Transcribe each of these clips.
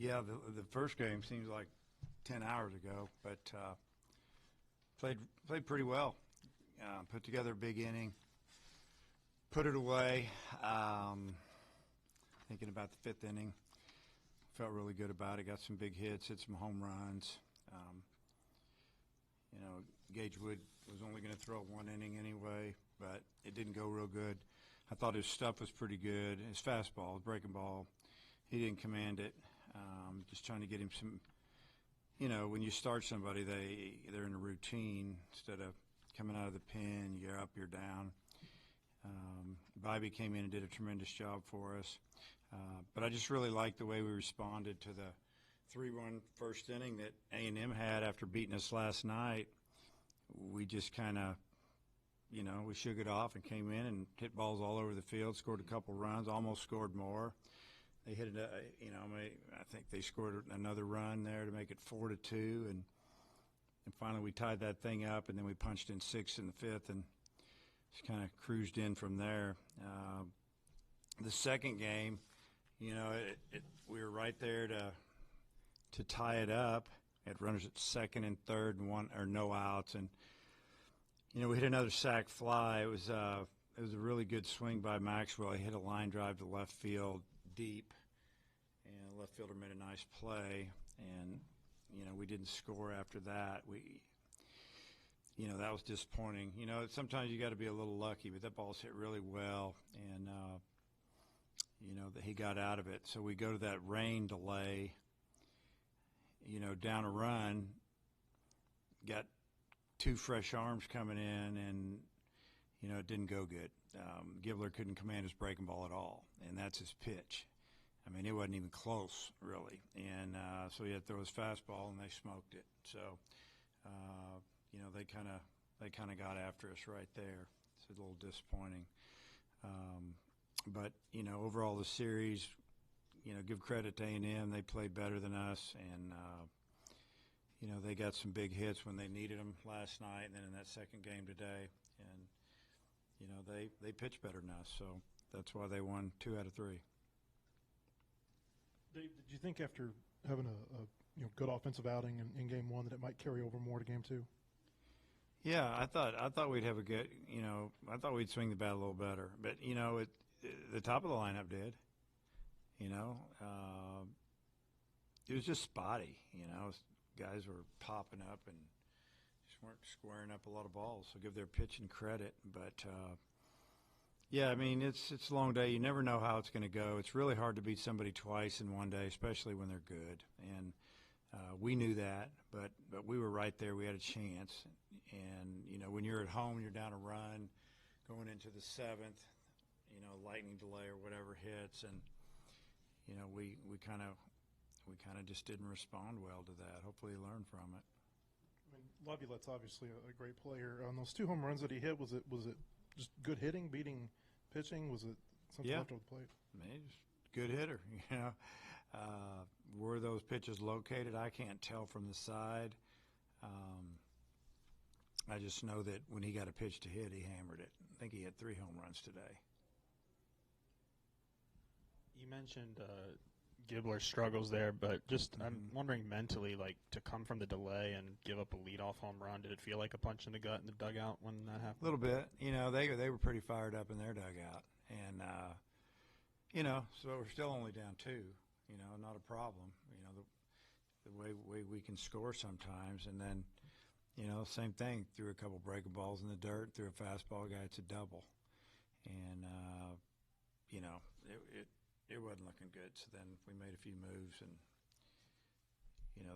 Yeah, the first game seems like 10 hours ago, but played pretty well. Put together a big inning, put it away. Thinking about the fifth inning, felt really good about it. Got some big hits, hit some home runs. Gage Wood was only going to throw one inning anyway, but it didn't go real good. I thought his stuff was pretty good. His fastball, his breaking ball, he didn't command it. Just trying to get him some. When you start somebody, they're in a routine instead of coming out of the pen. You're up, you're down. Bobby came in and did a tremendous job for us. But I just really liked the way we responded to the 3-1 first inning that A&M had after beating us last night. We just kind of, we shook it off and came in and hit balls all over the field, scored a couple runs, almost scored more. They hit it, I think they scored another run there to make it 4-2, and finally we tied that thing up, and then we punched in 6 in the fifth and just kind of cruised in from there. The second game, we were right there to tie it up. Had runners at second and third and no outs, and we hit another sac fly. It was a really good swing by Maxwell. He hit a line drive to left field deep, and the left fielder made a nice play, and we didn't score after that. That was disappointing. Sometimes you got to be a little lucky, but that ball's hit really well, and that he got out of it. So we go to that rain delay, down a run, got 2 fresh arms coming in, and it didn't go good. Gibbler couldn't command his breaking ball at all, and that's his pitch. I mean, it wasn't even close, really. And so he had to throw his fastball, and they smoked it. So, they kind of got after us right there. It's a little disappointing. But overall the series, give credit to A&M. They played better than us, and they got some big hits when they needed them last night, and then in that second game today. And they pitched better than us, so that's why they won 2 out of 3. Dave, did you think after having a good offensive outing in game 1 that it might carry over more to game 2? Yeah, I thought we'd have a good, I thought we'd swing the bat a little better, but the top of the lineup did. It was just spotty. Guys were popping up and just weren't squaring up a lot of balls. So give their pitching credit, but yeah, I mean it's a long day. You never know how it's going to go. It's really hard to beat somebody twice in one day, especially when they're good. And we knew that, but we were right there. We had a chance. And when you're at home, you're down a run, going into the 7th, lightning delay or whatever hits, and we kind of just didn't respond well to that. Hopefully, he learned from it. I mean, Laviolette's obviously a great player. On those 2 home runs that he hit, was it just good hitting, beating pitching? Was it something left on the plate? I mean, he's a good hitter. Where those pitches located, I can't tell from the side. I just know that when he got a pitch to hit, he hammered it. I think he had 3 home runs today. You mentioned Gibbler's struggles there, but just I'm wondering mentally, like, to come from the delay and give up a leadoff home run, did it feel like a punch in the gut in the dugout when that happened? A little bit. They were pretty fired up in their dugout, and so we're still only down 2. Not a problem. The way we can score sometimes, and then same thing. Threw a couple breaking balls in the dirt, threw a fastball guy. It's a double, and it wasn't looking good. So then we made a few moves, and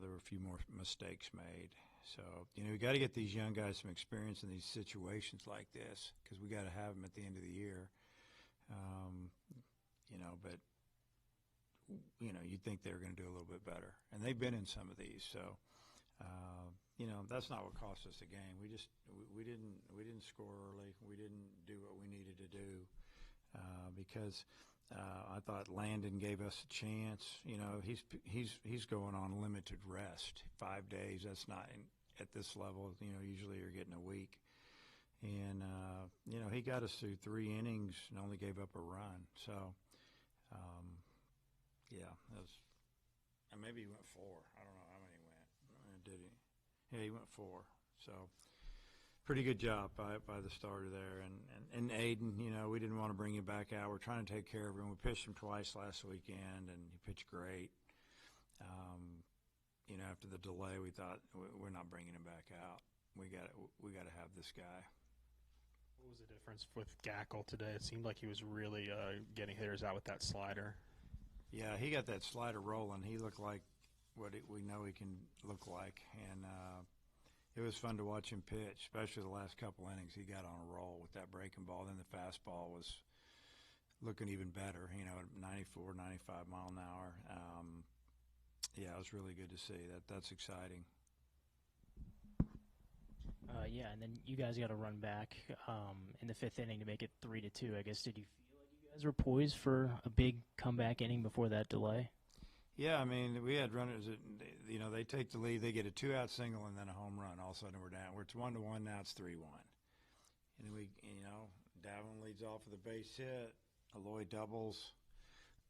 there were a few more mistakes made. So we got to get these young guys some experience in these situations like this, because we got to have them at the end of the year. But you'd think they were going to do a little bit better, and they've been in some of these. So that's not what cost us the game. We didn't score early. We didn't do what we needed to do because I thought Landon gave us a chance. He's going on limited rest, 5 days. That's not at this level. Usually you're getting a week. And he got us through 3 innings and only gave up a run. So, yeah, and maybe he went 4. I don't know how many he went. Did he? Yeah, he went 4. So pretty good job by the starter there. And Aiden, you know, we didn't want to bring him back out. We're trying to take care of him. We pitched him twice last weekend, and he pitched great. You know, after the delay, we thought we're not bringing him back out. We got to have this guy. What was the difference with Gackle today? It seemed like he was really getting hitters out with that slider. Yeah, he got that slider rolling. He looked like what we know he can look like, and it was fun to watch him pitch, especially the last couple innings. He got on a roll with that breaking ball. Then the fastball was looking even better, you know, at 94, 95 mile an hour. Yeah, it was really good to see. That's exciting. Yeah, and then you guys got to run back in the 5th inning to make it 3-2. I guess, did you feel like you guys were poised for a big comeback inning before that delay? Yeah, I mean, we had runners that, you know, they take the lead, they get a 2-out single and then a home run. All of a sudden we're down. It's 1-1, now it's 3-1. And we, you know, Davin leads off with a base hit, Aloy doubles,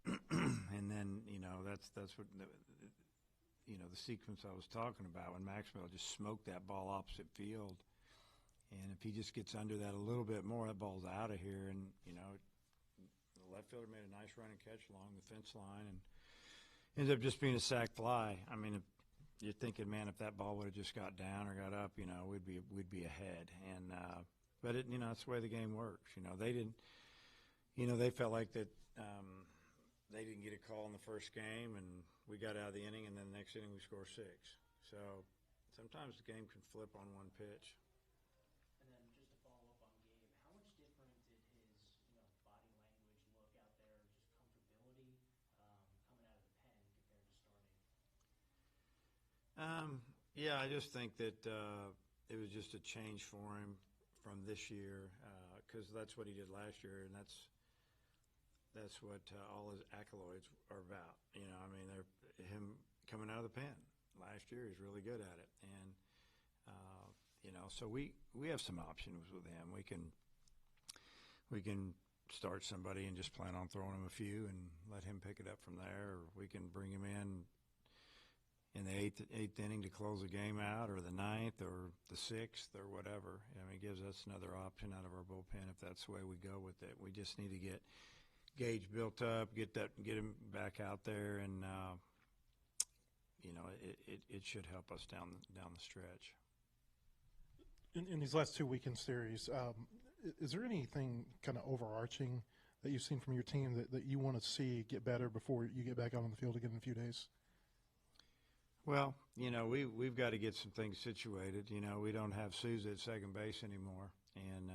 and then, you know, that's what, you know, the sequence I was talking about when Maxwell just smoked that ball opposite field. And if he just gets under that a little bit more, that ball's out of here. And, you know, the left fielder made a nice running catch along the fence line and ends up just being a sac fly. I mean, you're thinking, man, if that ball would have just got down or got up, you know, we'd be ahead. And but it, you know, that's the way the game works. You know, they didn't, you know, they felt like that they didn't get a call in the first game, and we got out of the inning, and then the next inning we score 6. So sometimes the game can flip on one pitch. And then just to follow up on Gabe, how much different did his, you know, body language look out there, just comfortability coming out of the pen compared to starting? Yeah, I just think that it was just a change for him from this year, because that's what he did last year, and that's what all his accolades are about. You know, I mean, they're him coming out of the pen. Last year, he's really good at it, and you know, so we have some options with him. We can start somebody and just plan on throwing him a few and let him pick it up from there, or we can bring him in the eighth inning to close the game out, or the 9th, or the 6th, or whatever. I mean, it gives us another option out of our bullpen if that's the way we go with it. We just need to get Gage built up, get him back out there, and you know, it should help us down the stretch. In these last 2 weekend series, is there anything kind of overarching that you've seen from your team that you want to see get better before you get back out on the field again in a few days? Well, you know, we've got to get some things situated. You know, we don't have Souza at second base anymore, and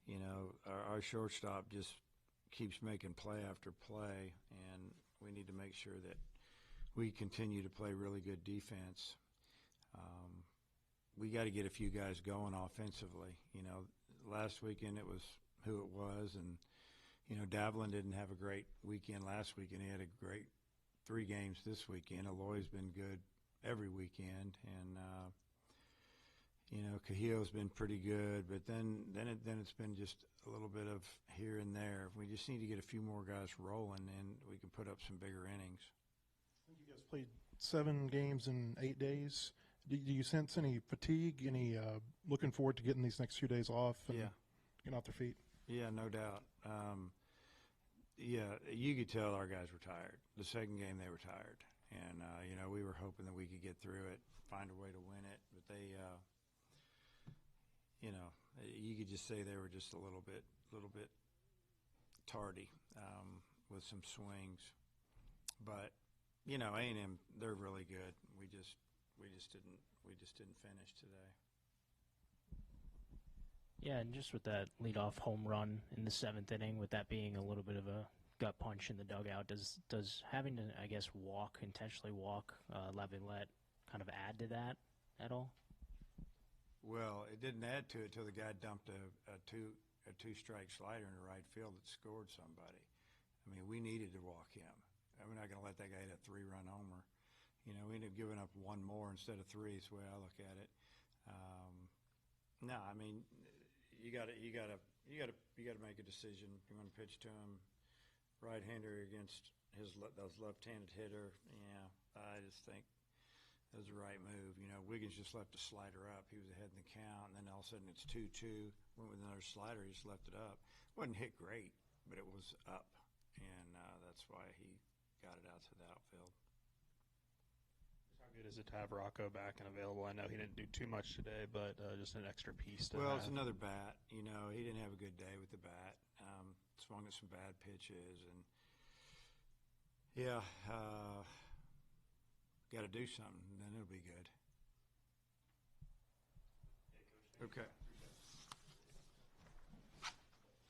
you know, our shortstop just keeps making play after play, and we need to make sure that we continue to play really good defense. We got to get a few guys going offensively. You know, last weekend it was who it was, and you know, Davlin didn't have a great weekend last weekend. He had a great 3 games this weekend. Aloy's been good every weekend, and you know, Cahillo's been pretty good, but then it's been just a little bit of here and there. We just need to get a few more guys rolling, and we can put up some bigger innings. I think you guys played 7 games in 8 days. Do you sense any fatigue, any looking forward to getting these next few days off and getting off their feet? Yeah, no doubt. Yeah, you could tell our guys were tired. The second game they were tired, and you know, we were hoping that we could get through it, find a way to win it, but they you know, you could just say they were just a little bit tardy with some swings. But you know, A&M, they're really good. We just didn't finish today. Yeah, and just with that leadoff home run in the 7th inning, with that being a little bit of a gut punch in the dugout, does having to, I guess, intentionally walk Laviolette kind of add to that at all? Well, it didn't add to it till the guy dumped a two-strike slider in the right field that scored somebody. I mean, we needed to walk him. We're not going to let that guy hit a 3-run homer. You know, we ended up giving up 1 more instead of 3. Is the way I look at it. No, I mean, you got to make a decision. You want to pitch to him right right-hander against those left-handed hitter. Yeah, I just think it was the right move. You know, Wiggins just left a slider up. He was ahead in the count, and then all of a sudden it's 2-2. Went with another slider. He just left it up. Wasn't hit great, but it was up, and that's why he got it out to the outfield. How good is it to have Rocco back and available? I know he didn't do too much today, but just an extra piece to Well, have. it's another bat. You know, he didn't have a good day with the bat. Swung at some bad pitches, and yeah, got to do something, then it'll be good. Okay.